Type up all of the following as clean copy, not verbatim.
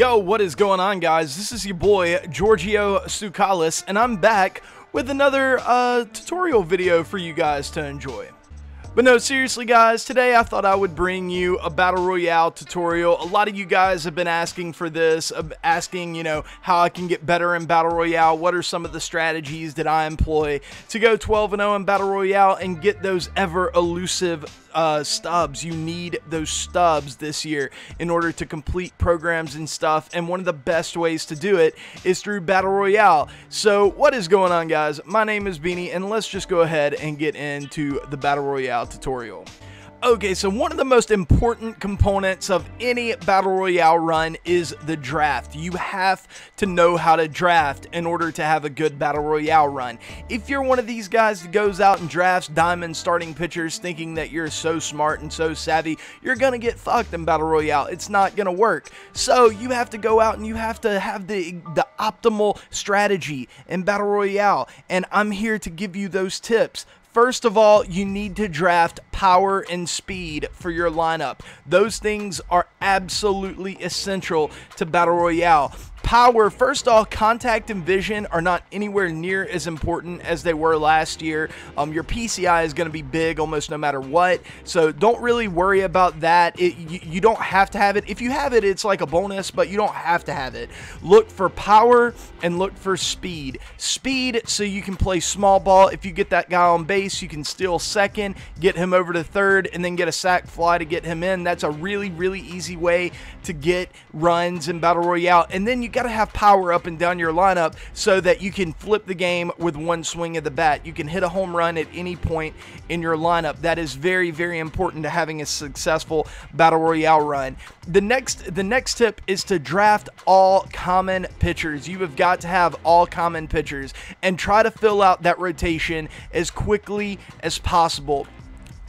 Yo, what is going on, guys? This is your boy, Giorgio Tsoukalis, and I'm back with another tutorial video for you guys to enjoy. But no, seriously guys, today I thought I would bring you a Battle Royale tutorial. A lot of you guys have been asking for this, asking, how I can get better in Battle Royale. What are some of the strategies that I employ to go 12-0 in Battle Royale and get those ever elusive stubs. You need those stubs this year in order to complete programs and stuff, and one of the best ways to do it is through Battle Royale. So what is going on, guys? My name is Beanie, and let's just go ahead and get into the Battle Royale tutorial. Okay, so one of the most important components of any Battle Royale run is the draft. You have to know how to draft in order to have a good Battle Royale run. If you're one of these guys that goes out and drafts diamond starting pitchers thinking that you're so smart and so savvy, you're going to get fucked in Battle Royale. It's not going to work. So you have to go out and you have to have the optimal strategy in Battle Royale, and I'm here to give you those tips. First of all, you need to draft power and speed for your lineup. Those things are absolutely essential to Battle Royale. Power, first off, contact and vision are not anywhere near as important as they were last year. Your PCI is going to be big almost no matter what, so don't really worry about that. You don't have to have it. If you have it, it's like a bonus, but you don't have to have it. Look for power and look for speed. Speed, so you can play small ball. If you get that guy on base, you can steal second, get him over to third, and then get a sac fly to get him in. That's a really, really easy way to get runs in Battle Royale. And then you got to have power up and down your lineup so that you can flip the game with one swing of the bat. You can hit a home run at any point in your lineup. That is very, very important to having a successful Battle Royale run. The next tip is to draft all common pitchers. You have got to have all common pitchers and try to fill out that rotation as quickly as possible.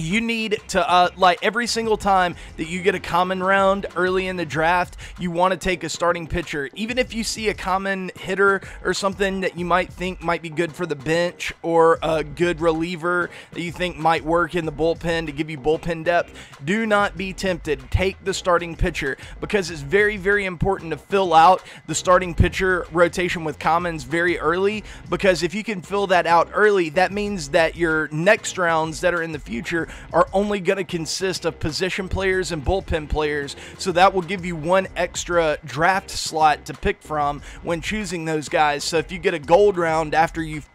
You need to, like every single time that you get a common round early in the draft, you want to take a starting pitcher. Even if you see a common hitter or something that you might think might be good for the bench, or a good reliever that you think might work in the bullpen to give you bullpen depth, do not be tempted. Take the starting pitcher, because it's very, very important to fill out the starting pitcher rotation with commons very early, because if you can fill that out early, that means that your next rounds that are in the future are only going to consist of position players and bullpen players, so that will give you one extra draft slot to pick from when choosing those guys. So if you get a gold round after you've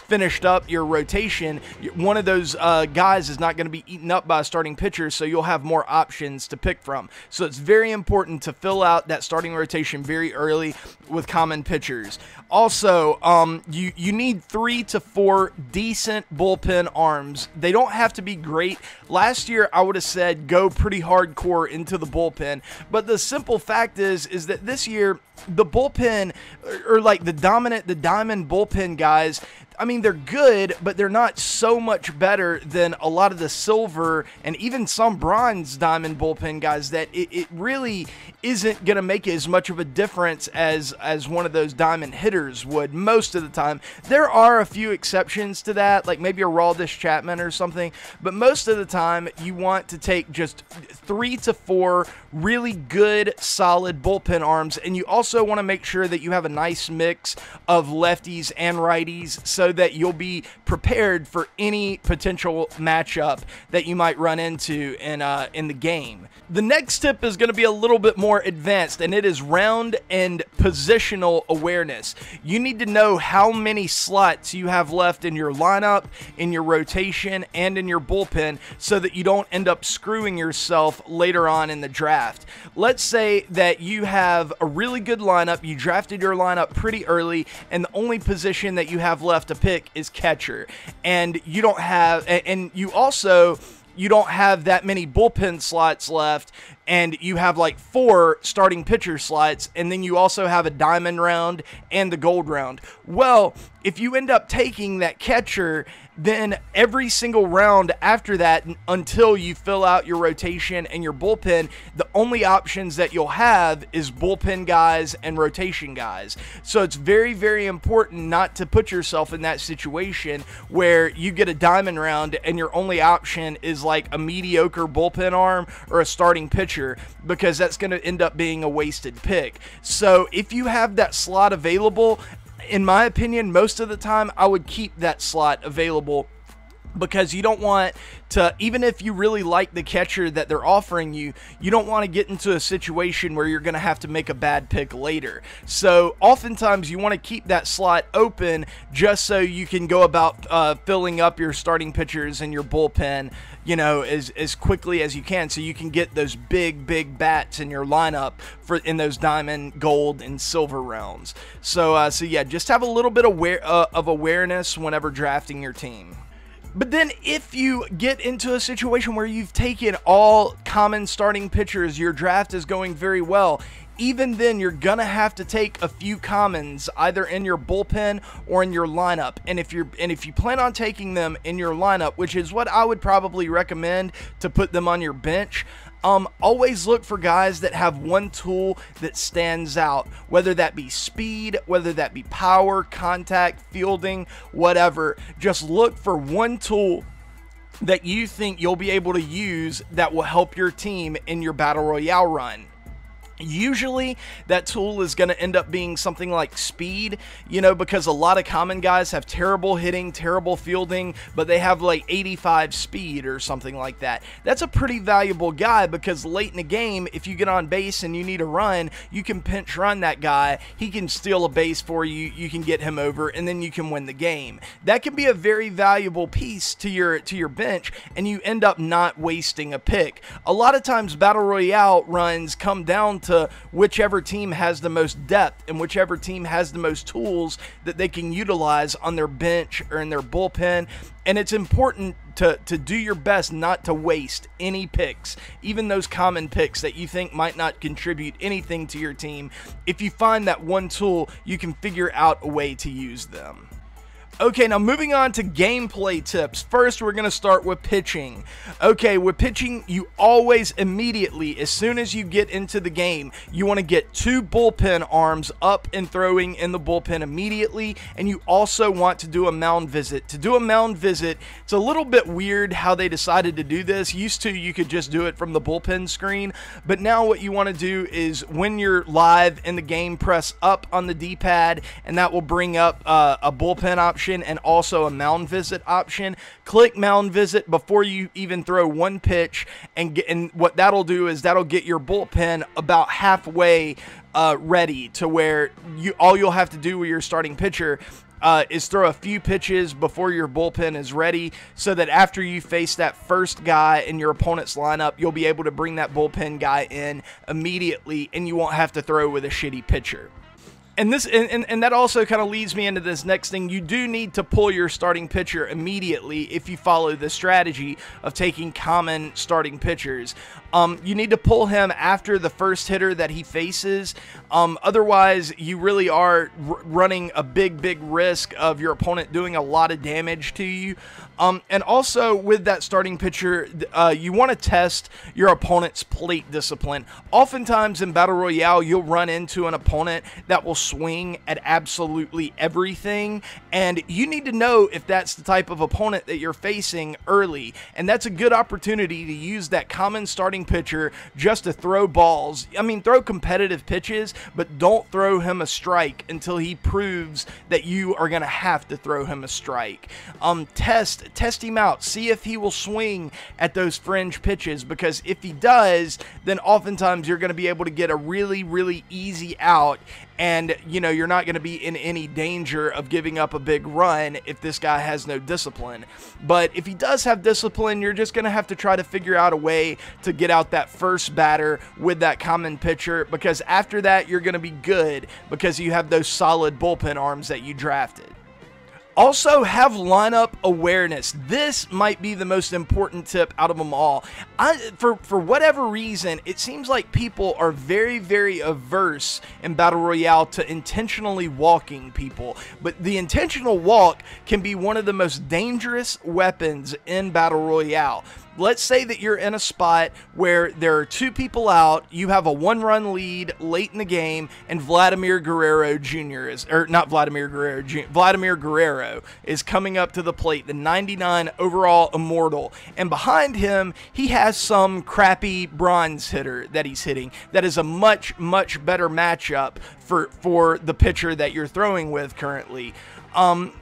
finished up your rotation, one of those guys is not going to be eaten up by a starting pitcher, so you'll have more options to pick from. So it's very important to fill out that starting rotation very early with common pitchers. Also, you need 3 to 4 decent bullpen arms. They don't have to be great. Last year, I would have said go pretty hardcore into the bullpen, but the simple fact is that this year, the bullpen, or like the diamond bullpen guys, I mean, they're good, but they're not so much better than a lot of the silver and even some bronze diamond bullpen guys that it really isn't going to make as much of a difference as one of those diamond hitters would most of the time. There are a few exceptions to that, like maybe a Aroldis Chapman or something, but most of the time you want to take just 3 to 4 really good, solid bullpen arms, and you also want to make sure that you have a nice mix of lefties and righties, so that you'll be prepared for any potential matchup that you might run into in the game. The next tip is going to be a little bit more advanced, and it is round and positional awareness. You need to know how many slots you have left in your lineup, in your rotation, and in your bullpen, so that you don't end up screwing yourself later on in the draft. Let's say that you have a really good lineup, you drafted your lineup pretty early, and the only position that you have left to pick is catcher, and you don't have, and you don't have that many bullpen slots left, and you have like 4 starting pitcher slots, and then you also have a diamond round and the gold round. Well, if you end up taking that catcher, then every single round after that, until you fill out your rotation and your bullpen, the only options that you'll have is bullpen guys and rotation guys. So it's very, very important not to put yourself in that situation where you get a diamond round and your only option is like a mediocre bullpen arm or a starting pitcher pitcher, because that's going to end up being a wasted pick. So if you have that slot available, in my opinion, most of the time I would keep that slot available, because you don't want to, even if you really like the catcher that they're offering you, you don't want to get into a situation where you're going to have to make a bad pick later. So oftentimes you want to keep that slot open just so you can go about filling up your starting pitchers and your bullpen, you know, as quickly as you can, so you can get those big bats in your lineup in those diamond, gold, and silver rounds. So yeah, just have a little bit of awareness whenever drafting your team. But then if you get into a situation where you've taken all common starting pitchers, your draft is going very well, even then you're going to have to take a few commons either in your bullpen or in your lineup. And if you plan on taking them in your lineup, which is what I would probably recommend to put them on your bench, always look for guys that have one tool that stands out, whether that be speed, whether that be power, contact, fielding, whatever. Just look for one tool that you think you'll be able to use that will help your team in your Battle Royale run. Usually that tool is going to end up being something like speed, you know, because a lot of common guys have terrible hitting, terrible fielding, but they have like 85 speed or something like that. That's a pretty valuable guy, because late in the game, if you get on base and you need a run, you can pinch run that guy. He can steal a base for you. You can get him over, and then you can win the game. That can be a very valuable piece to your bench, and you end up not wasting a pick. A lot of times Battle Royale runs come down to whichever team has the most depth and whichever team has the most tools that they can utilize on their bench or in their bullpen. And it's important to do your best not to waste any picks, even those common picks that you think might not contribute anything to your team. If you find that one tool, you can figure out a way to use them. Okay, now moving on to gameplay tips. First, we're going to start with pitching. Okay, with pitching, you always immediately, as soon as you get into the game, you want to get 2 bullpen arms up and throwing in the bullpen immediately, and you also want to do a mound visit. To do a mound visit, it's a little bit weird how they decided to do this. Used to, you could just do it from the bullpen screen, but now what you want to do is when you're live in the game, press up on the D-pad, and that will bring up a bullpen option and also a mound visit option. Click mound visit before you even throw one pitch, and what that'll do is that'll get your bullpen about halfway ready, to where all you'll have to do with your starting pitcher is throw a few pitches before your bullpen is ready, so that after you face that first guy in your opponent's lineup, you'll be able to bring that bullpen guy in immediately, and you won't have to throw with a shitty pitcher. And that also kind of leads me into this next thing. You do need to pull your starting pitcher immediately if you follow the strategy of taking common starting pitchers. You need to pull him after the first hitter that he faces. Otherwise, you really are running a big risk of your opponent doing a lot of damage to you. And also with that starting pitcher, you want to test your opponent's plate discipline. Oftentimes in Battle Royale, you'll run into an opponent that will swing at absolutely everything, and you need to know if that's the type of opponent that you're facing early. And that's a good opportunity to use that common starting pitcher just to throw balls. I mean, throw competitive pitches, but don't throw him a strike until he proves that you are going to have to throw him a strike. Test him out. See if he will swing at those fringe pitches, because if he does, then oftentimes you're going to be able to get a really easy out, and you know, you're not going to be in any danger of giving up a big run if this guy has no discipline. But if he does have discipline, you're just going to have to try to figure out a way to get out that first batter with that common pitcher, because after that you're going to be good, because you have those solid bullpen arms that you drafted. Also, have lineup awareness. This might be the most important tip out of them all. For whatever reason, it seems like people are very averse in Battle Royale to intentionally walking people. But the intentional walk can be one of the most dangerous weapons in Battle Royale. let's say that you're in a spot where there are 2 people out, you have a 1-run lead late in the game, and Vladimir Guerrero Jr. Vladimir Guerrero is coming up to the plate, the 99 overall immortal, and behind him, he has some crappy bronze hitter that he's hitting that is a much, much better matchup for the pitcher that you're throwing with currently.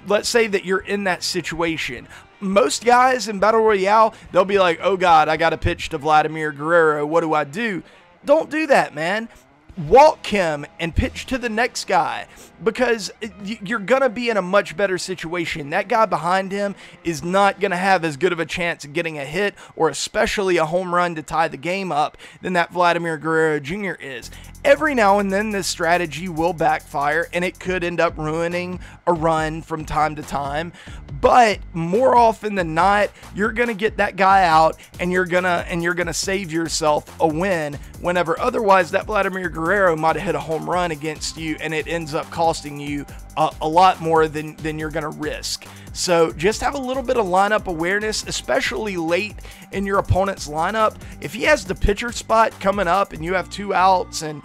Let's say that you're in that situation. Most guys in Battle Royale, they'll be like, oh God, I got to pitch to Vladimir Guerrero. What do I do? Don't do that, man. Walk him and pitch to the next guy, because you're going to be in a much better situation. That guy behind him is not going to have as good of a chance of getting a hit, or especially a home run to tie the game up, than that Vladimir Guerrero Jr. is. Every now and then this strategy will backfire, and it could end up ruining a run from time to time, but more often than not, you're going to get that guy out, and you're going to save yourself a win, whenever otherwise that Vladimir Guerrero might have hit a home run against you, and it ends up costing you a lot more than you're going to risk. So just have a little bit of lineup awareness, especially late in your opponent's lineup. If he has the pitcher spot coming up and you have 2 outs, and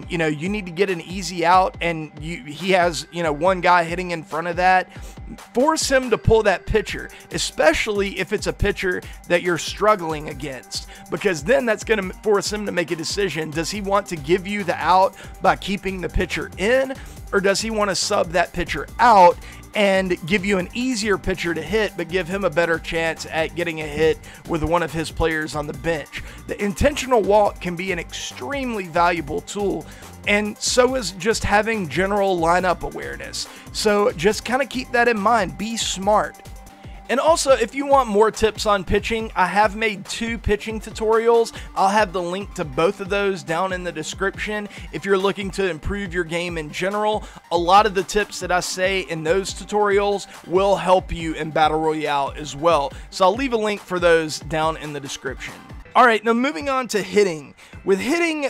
you know you need to get an easy out, and he has, you know, 1 guy hitting in front of that, force him to pull that pitcher, especially if it's a pitcher that you're struggling against, because then that's going to force him to make a decision. Does he want to give you the out by keeping the pitcher in, or does he want to sub that pitcher out and give you an easier pitcher to hit, but give him a better chance at getting a hit with one of his players on the bench? The intentional walk can be an extremely valuable tool, and so is just having general lineup awareness. So just kind of keep that in mind. Be smart. And also, if you want more tips on pitching, I have made 2 pitching tutorials. I'll have the link to both of those down in the description. If you're looking to improve your game in general, a lot of the tips that I say in those tutorials will help you in Battle Royale as well. So I'll leave a link for those down in the description. Alright, now moving on to hitting. With hitting,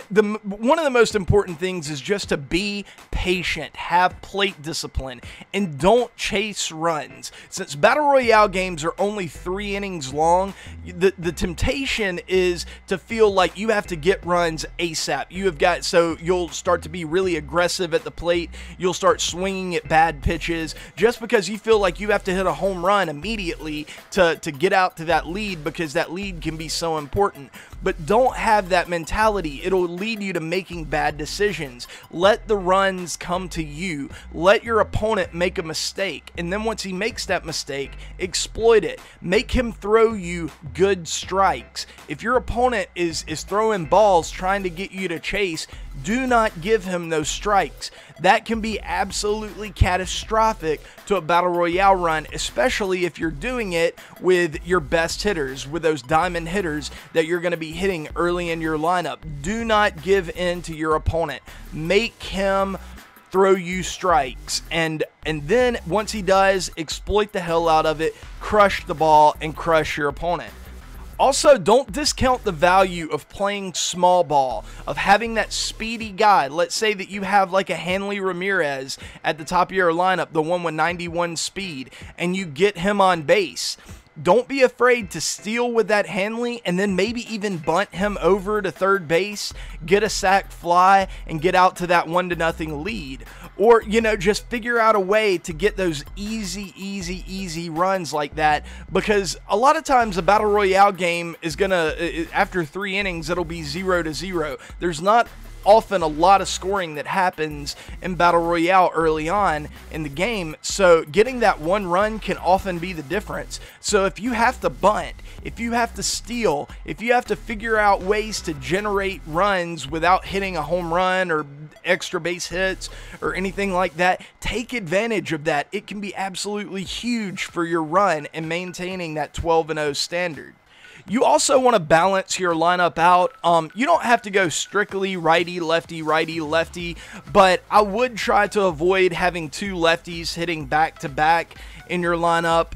one of the most important things is just to be patient, have plate discipline, and don't chase runs. Since Battle Royale games are only 3 innings long, the temptation is to feel like you have to get runs ASAP. So you'll start to be really aggressive at the plate, you'll start swinging at bad pitches, just because you feel like you have to hit a home run immediately to get out to that lead, because that lead can be so important. But don't have that mentality. It'll lead you to making bad decisions. Let the runs come to you. Let your opponent make a mistake, and then once he makes that mistake, exploit it. Make him throw you good strikes. If your opponent is throwing balls trying to get you to chase, do not give him those strikes. That can be absolutely catastrophic to a Battle Royale run, especially if you're doing it with your best hitters, with those diamond hitters that you're going to be hitting early in your lineup. Do not give in to your opponent. Make him throw you strikes, and then once he does, exploit the hell out of it, crush the ball, and crush your opponent. Also, don't discount the value of playing small ball, of having that speedy guy. Let's say that you have like a Hanley Ramirez at the top of your lineup, the one with 91 speed, and you get him on base. Don't be afraid to steal with that Hanley, and then maybe even bunt him over to third base, get a sac fly, and get out to that 1-0 lead. Or, you know, just figure out a way to get those easy runs like that, because a lot of times a Battle Royale game is gonna, after 3 innings, it'll be 0-0. There's not often a lot of scoring that happens in Battle Royale early on in the game, so getting that 1 run can often be the difference. So if you have to bunt, if you have to steal, if you have to figure out ways to generate runs without hitting a home run or extra base hits or anything like that, take advantage of that. It can be absolutely huge for your run and maintaining that 12-0 standard. You also want to balance your lineup out. You don't have to go strictly righty, lefty, but I would try to avoid having 2 lefties hitting back to back in your lineup.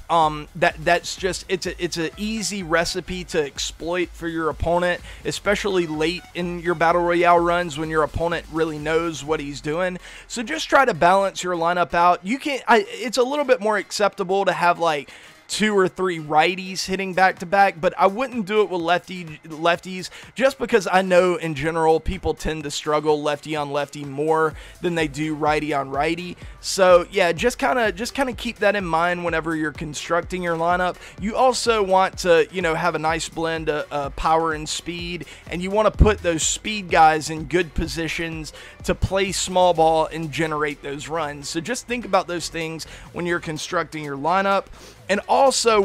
That's just, it's an easy recipe to exploit for your opponent, especially late in your Battle Royale runs when your opponent really knows what he's doing. So just try to balance your lineup out. You can, it's a little bit more acceptable to have like 2 or 3 righties hitting back to back, but I wouldn't do it with lefties just because I know in general people tend to struggle lefty on lefty more than they do righty on righty. So yeah, just kind of keep that in mind whenever you're constructing your lineup. You also want to, you know, have a nice blend of power and speed, and you want to put those speed guys in good positions to play small ball and generate those runs. So just think about those things when you're constructing your lineup. And also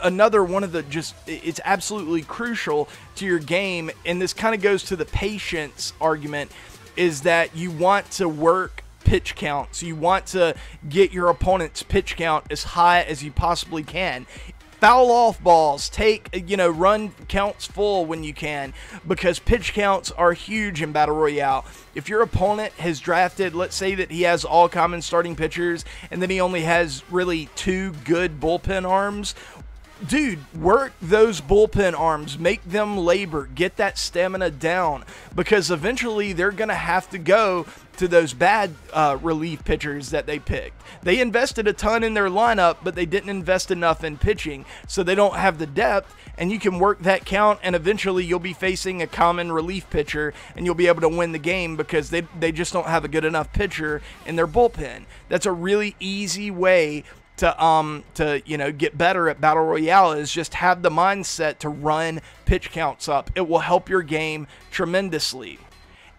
another one of the it's absolutely crucial to your game, and this kind of goes to the patience argument, is that you want to work pitch count. So you want to get your opponent's pitch count as high as you possibly can. Foul off balls, take, you know, run counts full when you can, because pitch counts are huge in Battle Royale. If your opponent has drafted, let's say that he has all common starting pitchers, and then he only has really 2 good bullpen arms, dude, work those bullpen arms, make them labor, get that stamina down, because eventually they're going to have to go to those bad relief pitchers that they picked. They invested a ton in their lineup, but they didn't invest enough in pitching, so they don't have the depth, and you can work that count, and eventually you'll be facing a common relief pitcher, and you'll be able to win the game because they just don't have a good enough pitcher in their bullpen. That's a really easy way to you know, get better at Battle Royale, is just have the mindset to run pitch counts up. It will help your game tremendously.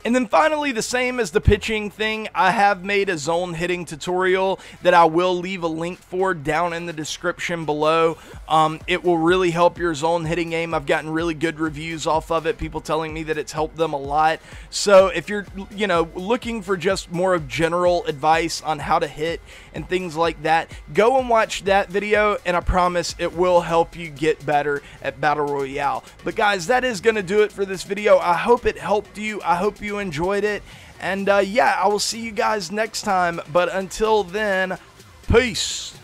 And then finally, the same as the pitching thing, I have made a zone hitting tutorial that I will leave a link for down in the description below. It will really help your zone hitting game. I've gotten really good reviews off of it, people telling me that it's helped them a lot. So if you're, you know, looking for just more of general advice on how to hit and things like that, go and watch that video, and I promise it will help you get better at Battle Royale. But guys, that is going to do it for this video. I hope it helped you. I hope you enjoyed it, and yeah, I will see you guys next time, but until then, peace.